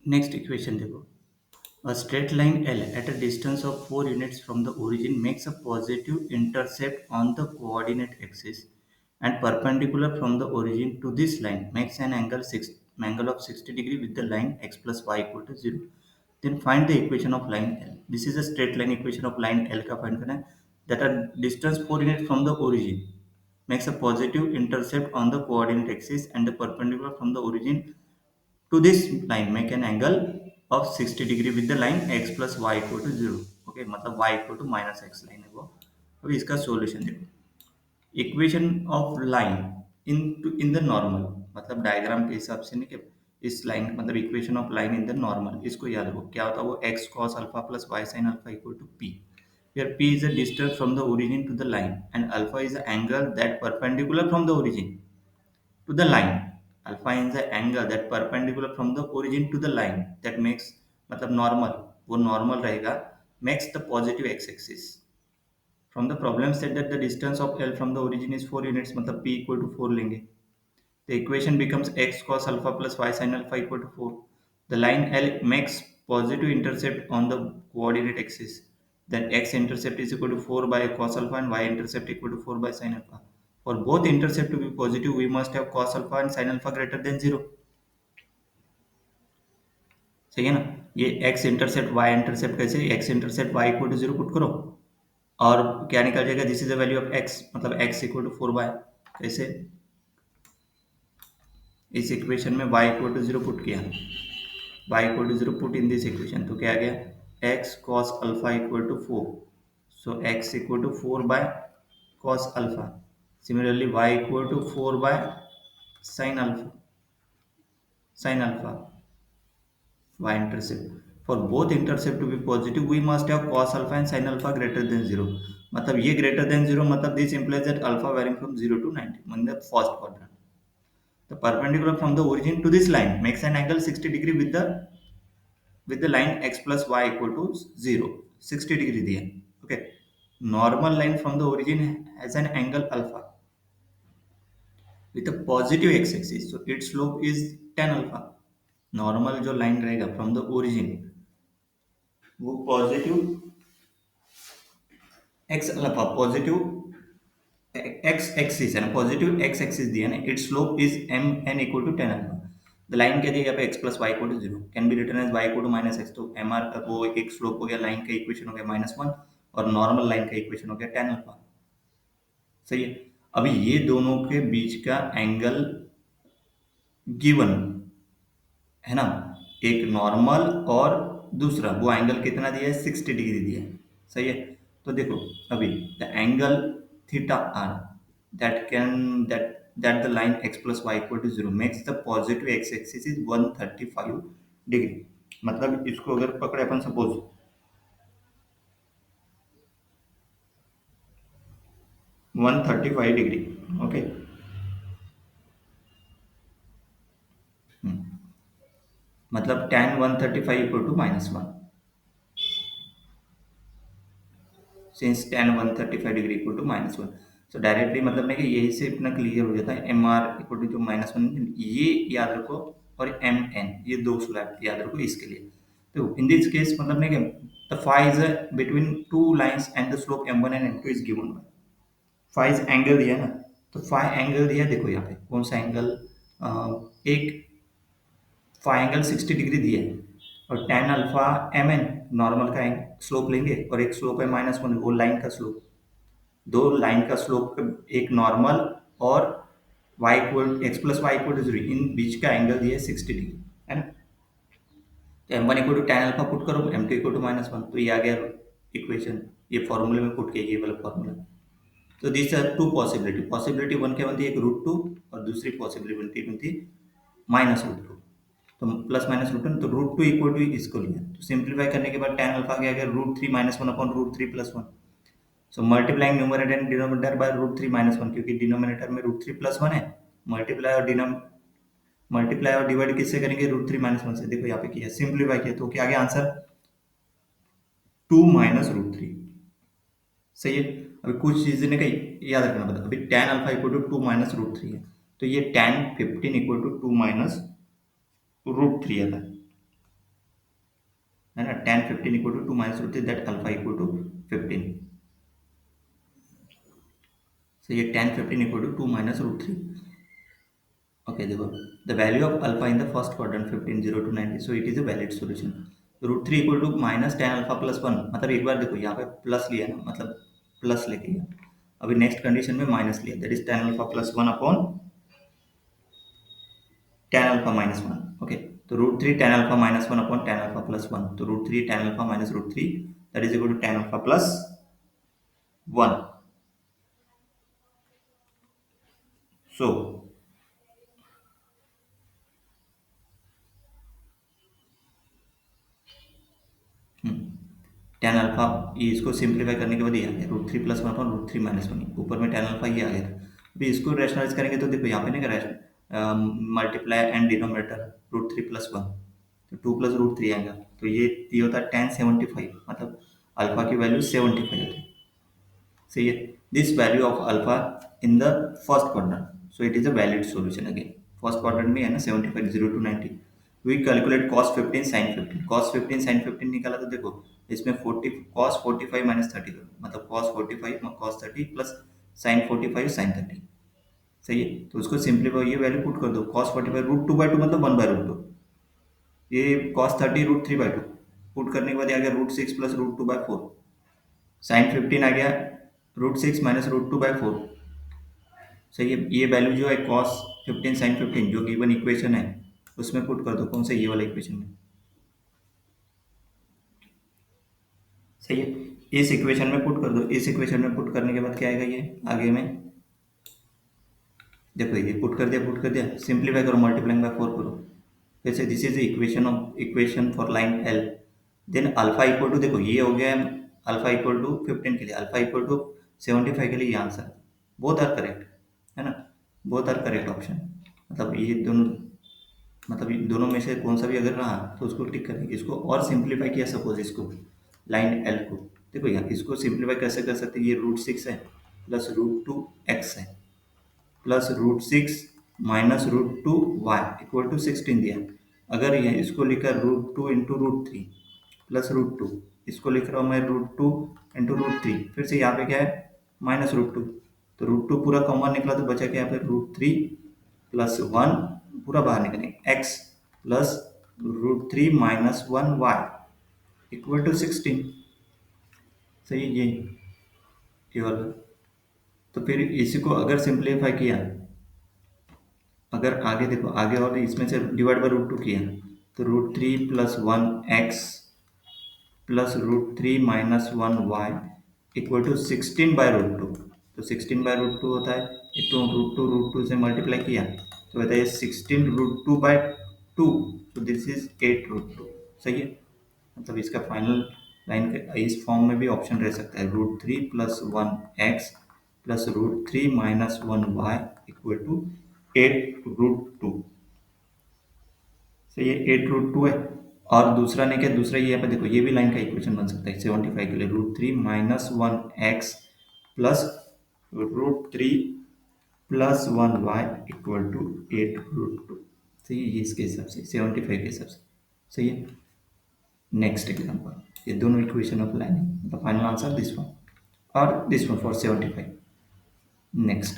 Next equation देखो। A straight line L at a distance of 4 units from the origin makes a positive intercept on the coordinate axis and perpendicular from the origin to this line makes angle of 60 degree with the line x plus y equal to 0. Then find the equation of line L. This is a straight line equation of line L का find करना है that a distance 4 units from the origin makes a positive intercept on the coordinate axis and the perpendicular from the origin to this line make an angle of 60 degree with the line x plus y equal to 0. Okay मतलब y equal to minus x line है वो। अभी इसका solution देखो। Equation of line in the normal मतलब diagram के हिसाब से नहीं कि इस लाइन मतलब equation of line in the normal इसको याद रखो क्या होता है वो x cos alpha plus y sin alpha equal to p। Here p is the distance from the origin to the line and alpha is the angle that perpendicular from the origin to the line. Alpha is the angle that perpendicular from the origin to the line that makes मतलब normal वो normal रहेगा makes the positive x axis. From the problem said that the distance of L from the origin is 4 units मतलब p equal to 4 लेंगे। The equation becomes x cos alpha plus y sin alpha equal to 4. The line L makes positive intercept on the coordinate axis. Then x intercept is equal to 4 by cos alpha and y intercept equal to 4 by sin alpha. For both intercept to be positive, we must have cos alpha and sin alpha greater than 0. सही है ना। ये x intercept y intercept कैसे x intercept y equal to 0 put करो और क्या निकल जाएगा this is the value of x मतलब x इक्वल टू 4 बाय कैसे इस इक्वेशन में y इक्वल टू 0 पुट किया y equal to 0 put in this equation तो क्या आ गया x cos alpha equal to 4 so x equal to 4 by cos alpha similarly y equal to 4 by sin alpha y intercept. For both intercept to be positive, we must have cos alpha and sin alpha greater than 0. मतलब ये greater than 0 मतलब this implies that alpha varying from 0 to 90 in the first quadrant. The perpendicular from the origin to this line makes an angle 60 degree with the line x plus y equal to 0. 60 degree दिया okay. Normal line from the origin has an angle alpha with a positive x axis, so its slope is tan alpha. Normal जो line रहेगा from the origin वो positive x alpha positive x axis है ना positive x axis दिया ना its slope is m n equal to ten alpha. The line क्या दिया यहाँ पे x plus y equal to 0 can be written as y equal to minus x तो m r का वो एक स्लोप हो गया लाइन का इक्वेशन हो गया -1 और नॉर्मल लाइन का इक्वेशन हो गया टेन अल्फा। सही है। अभी ये दोनों के बीच का एंगल गिवन है ना एक नॉर्मल और दूसरा वो एंगल कितना दिया है 60 डिग्री दिया है। सही है। तो देखो अभी the angle theta are that the line x plus y equal to 0 makes the positive x axis is 135 degree. मतलब इसको अगर पकड़े अपन सपोज 135 डिग्री ओके। मतलब tan 135 equal to -1 since tan 135 degree equal to -1 so directly मतलब नहीं कि यही से इतना क्लियर हो जाता है एम आर इक्वल टू जो -1 ये याद रखो और एम एन ये दो स्लैब याद रखो इसके लिए। तो इन दिस केस मतलब नहीं कि the phi is between two lines and the slope m1 and m2 is given by phi angle दिया ना तो फाई एंगल दिया देखो यहाँ पे कौन सा एंगल एक फाई एंगल 60 डिग्री दिया है और tan alpha m n normal का स्लोप लेंगे और एक स्लोप है -1 वो लाइन का स्लोप दो लाइन का स्लोप एक नॉर्मल और y equal x plus y equal to 0 इन बीच का एंगल दिया है 60 डिग्री है ना। तो m1 इक्वल टू tan अल्फा पुट करो m2 इक्वल टू -1 तो ये आ गया इक्वेशन ये फॉर्मूले में पुट किया ये वाला फॉर्मूला। तो this are two possibility possibility one क्या बनती है एक √2 और दूसरी पॉसिबिलिटी बनती -√2 तो प्लस माइनस रूट तो √2 इक्वल टू इसको लिया तो सिंप्लीफाई करने के बाद tan अल्फा क्या आ गया √3 -1 upon √3 + 1 so multiplying numerator and denominator by √3 -1 क्योंकि डिनोमिनेटर में √3 + 1 है मल्टीप्लाई और डिवाइड किससे करेंगे √3 -1 से। देखो यहाँ पे किया सिंप्लीफाई किया तो क्या आ गया आंसर 2 -√3। सही है। अभी कुछ चीजें ने कही याद रखना पड़ता अभी tan अल्फा इक्वल टू 2 -√3 है तो ये tan 15 इक्वल टू 2 -√3 आता है है ना। tan 15 equal to 2 minus root three, that alpha equal to 15। So ये tan 15 equal to 2 minus root three. Okay देखो, the value of alpha in the first quadrant 15 0 to 90, so it is a valid solution. Root three equal to minus ten alpha plus one, मतलब एक बार देखो यहाँ पे plus लिया ना, मतलब plus लेके गया। अभी नेक्स्ट कंडीशन में माइनस लिया, that is ten alpha plus one upon ten alpha minus one. Okay, तो root three ten alpha minus one upon ten alpha plus one, तो root three ten alpha minus root three, that is equal to ten alpha plus one. So ten alpha, ये इसको simplify करने के बाद ये आ गया root three plus one upon root three minus one, ऊपर में टेन अल्फा ये आ गया था। अभी इसको रैशनलाइज करेंगे तो देखो यहाँ पे नहीं करा multiply and denominator root three plus one, तो टू प्लस रूट थ्री आएगा, तो ये होता है टेन सेवेंटी फाइव, मतलब अल्फा की वैल्यू सेवेंटी फाइव होती है। सही है, this value of alpha in the first quadrant, so it is a valid solution. Again first quadrant में है ना 75 0 to 90, we calculate cos 15 sin 15, cos 15 sin 15 निकाला तो देखो इसमें 40 cos 45 माइनस 30 करो, मतलब cos 45 cos 30 plus sin 45 sin 30। सही है, तो उसको सिंपलीफाई ये वैल्यू पुट कर दो, cos 45 root two by two मतलब वन बाई रूट टू, ये cos 30 root three by two, put करने के बाद आ गया root six plus root two by four, sine 15 आ गया root six minus root two by four. सही है, ये वैल्यू जो है cos 15 sin 15 जो गिवन इक्वेशन है उसमें पुट कर दो, कौन सा, ये वाला इक्वेशन में। सही है, इस इक्वेशन में पुट कर दो, इस इक्वेशन में पुट करने के बाद क्या आएगा, ये आगे में देखो ये पुट कर दिया, सिंप्लीफाई करो, मल्टीप्लाइंग बाय फोर करो, फिर से this is equation for line L. Then alpha equal to, देखो ये हो गया अल्फा इक्वल टू 15 के लिए, अल्फा इक्वल टू 75 के लिए, ये आंसर बोथ आर करेक्ट, है ना, बोथ आर करेक्ट ऑप्शन। मतलब ये दोनों, मतलब ये दोनों में से कौन सा भी अगर रहा तो उसको टिक करेंगे। इसको और सिंप्लीफाई किया, सपोज इसको लाइन एल को, देखो यार इसको सिंप्लीफाई कैसे कर सकते हैं, ये रूट सिक्स है प्लस रूट टू एक्स है plus root six minus root two y equal to 16 दिया। अगर ये इसको लिखा root two into root three plus root two, इसको लिख रहा हूँ मैं root two into root three, फिर से यहाँ पे क्या है माइनस रूट टू, तो रूट टू पूरा कॉमन निकला तो बचा क्या यहाँ पे रूट थ्री प्लस वन, पूरा बाहर निकलेंगे x plus root three minus one y equal to 16। सही है, ये वाला। तो फिर इसी को अगर सिंप्लीफाई किया, अगर आगे देखो आगे और इसमें से डिवाइड बाय रूट टू किया, तो root three plus one x plus root three minus one y equal to 16 by root two, तो 16 बाय रूट टू होता है, एक तो रूट टू से मल्टीप्लाई किया तो होता है 16 रूट टू बाय टू, तो दिस इज 8 रूट टू। सही है, मतलब इसका फाइनल लाइन का इस फॉर्म में भी ऑप्शन रह सकता है, root three plus one x plus root three minus one y equal to 8 root two. सही है, 8 रूट टू है। और दूसरा ने क्या, दूसरा ये यहाँ पे देखो ये भी लाइन का इक्वेशन बन सकता है 75 के लिए, root three minus one x plus root three plus one y equal to 8 root two. सही है, ये इसके हिसाब से 75 के हिसाब से। सही है, नेक्स्ट एग्जाम्पल, ये दोनों इक्वेशन ऑफ लाइन है, the final answer this one और दिस वन फॉर 75। नेक्स्ट